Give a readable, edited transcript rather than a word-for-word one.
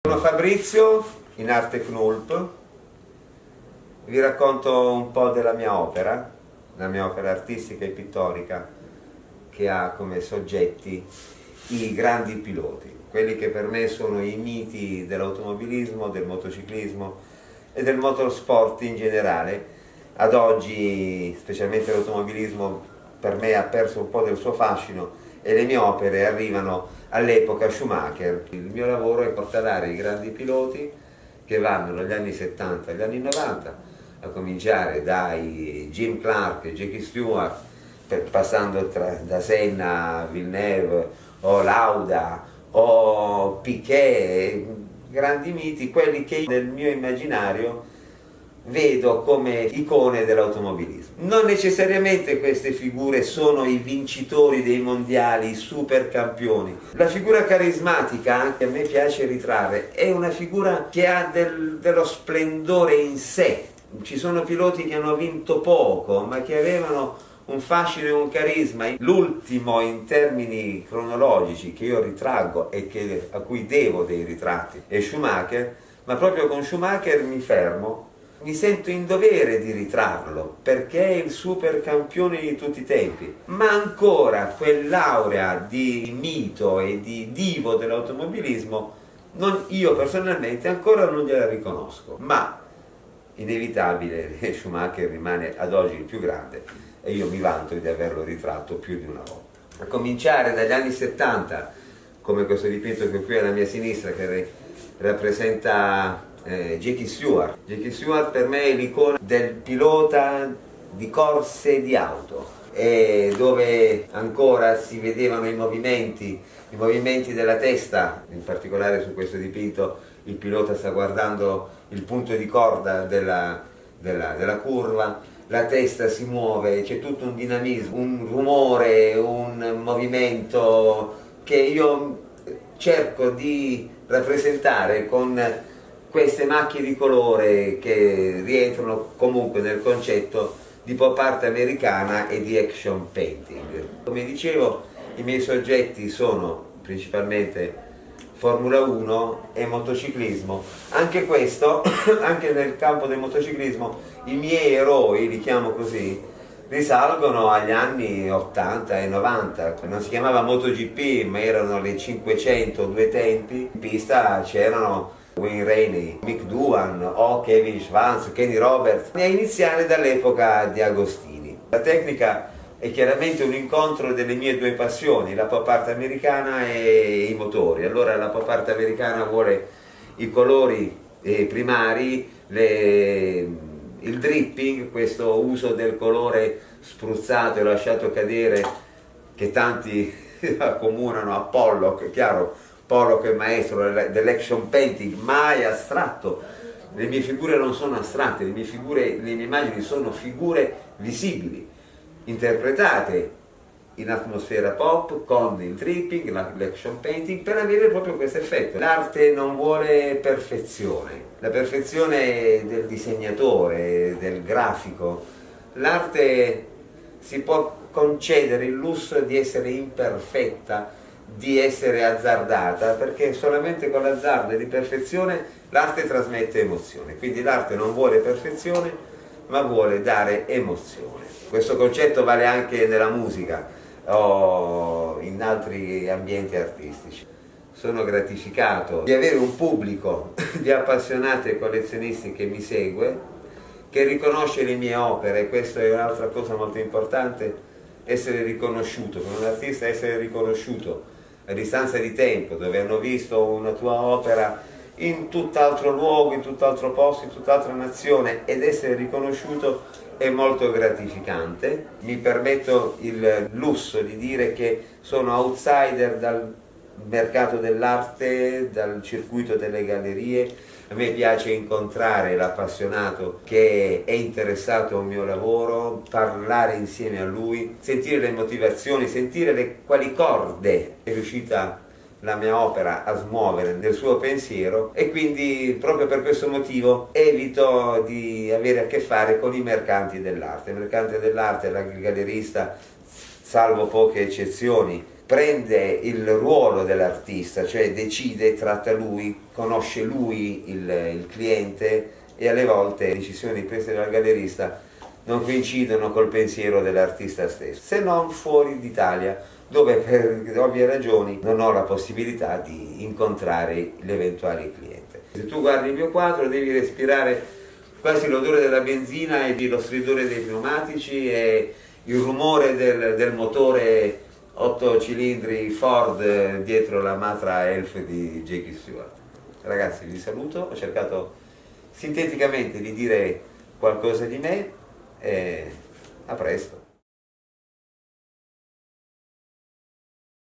Sono Fabrizio, in arte Knulp. Vi racconto un po' della mia opera, la mia opera artistica e pittorica, che ha come soggetti i grandi piloti, quelli che per me sono i miti dell'automobilismo, del motociclismo e del motorsport in generale. Ad oggi, specialmente l'automobilismo, per me ha perso un po' del suo fascino e le mie opere arrivano all'epoca Schumacher. Il mio lavoro è portare i grandi piloti che vanno dagli anni 70 agli anni 90, a cominciare dai Jim Clark, Jackie Stewart, passando da Senna, Villeneuve o Lauda o Piquet, grandi miti, quelli che nel mio immaginario vedo come icone dell'automobilismo. Non necessariamente queste figure sono i vincitori dei mondiali, i super campioni. La figura carismatica che a me piace ritrarre è una figura che ha dello splendore in sé. Ci sono piloti che hanno vinto poco, ma che avevano un fascino e un carisma. L'ultimo in termini cronologici che io ritraggo e a cui devo dei ritratti è Schumacher, ma proprio con Schumacher mi sento in dovere di ritrarlo, perché è il super campione di tutti i tempi, ma ancora quell'aurea di mito e di divo dell'automobilismo io personalmente ancora non gliela riconosco, ma inevitabile Schumacher rimane ad oggi il più grande e io mi vanto di averlo ritratto più di una volta. A cominciare dagli anni 70, come questo dipinto che ho qui alla mia sinistra, che rappresenta Jackie Stewart. Jackie Stewart per me è l'icona del pilota di corse di auto, e dove ancora si vedevano i movimenti della testa. In particolare su questo dipinto il pilota sta guardando il punto di corda della curva, la testa si muove, c'è tutto un dinamismo, un rumore, un movimento che io cerco di rappresentare con queste macchie di colore che rientrano comunque nel concetto di pop art americana e di action painting. Come dicevo, i miei soggetti sono principalmente Formula 1 e motociclismo. Anche questo, anche nel campo del motociclismo, i miei eroi, li chiamo così, risalgono agli anni 80 e 90. Non si chiamava MotoGP, ma erano le 500 due tempi. In pista c'erano Wayne Rainey, Mick Doohan o Kevin Schwantz, Kenny Roberts, a iniziare dall'epoca di Agostini. La tecnica è chiaramente un incontro delle mie due passioni, la pop art americana e i motori. Allora la pop art americana vuole i colori primari, il dripping, questo uso del colore spruzzato e lasciato cadere che tanti accomunano a Pollock, è chiaro. Pollock è maestro dell'action painting, mai astratto. Le mie figure non sono astratte, le mie immagini sono figure visibili, interpretate in atmosfera pop con il dripping, l'action painting, per avere proprio questo effetto. L'arte non vuole perfezione, la perfezione del disegnatore, del grafico. L'arte si può concedere il lusso di essere imperfetta, di essere azzardata, perché solamente con l'azzardo e l'imperfezione l'arte trasmette emozione. Quindi l'arte non vuole perfezione, ma vuole dare emozione. Questo concetto vale anche nella musica o in altri ambienti artistici. Sono gratificato di avere un pubblico di appassionati e collezionisti che mi segue, che riconosce le mie opere. Questa è un'altra cosa molto importante, essere riconosciuto, come un artista essere riconosciuto a distanza di tempo, dove hanno visto una tua opera in tutt'altro luogo, in tutt'altro posto, in tutt'altra nazione, ed essere riconosciuto è molto gratificante. Mi permetto il lusso di dire che sono outsider dal mercato dell'arte, dal circuito delle gallerie. A me piace incontrare l'appassionato che è interessato al mio lavoro, parlare insieme a lui, sentire le motivazioni, sentire quali corde è riuscita la mia opera a smuovere nel suo pensiero, e quindi proprio per questo motivo evito di avere a che fare con i mercanti dell'arte. Il mercante dell'arte, il gallerista, salvo poche eccezioni, prende il ruolo dell'artista, cioè decide, tratta lui, conosce lui il cliente, e alle volte le decisioni prese dal gallerista non coincidono col pensiero dell'artista stesso, se non fuori d'Italia, dove per ovvie ragioni non ho la possibilità di incontrare l'eventuale cliente. Se tu guardi il mio quadro devi respirare quasi l'odore della benzina e lo stridore dei pneumatici e il rumore del motore 8 cilindri Ford dietro la Matra Elf di Jackie Stewart. Ragazzi, vi saluto, ho cercato sinteticamente di dire qualcosa di me e a presto.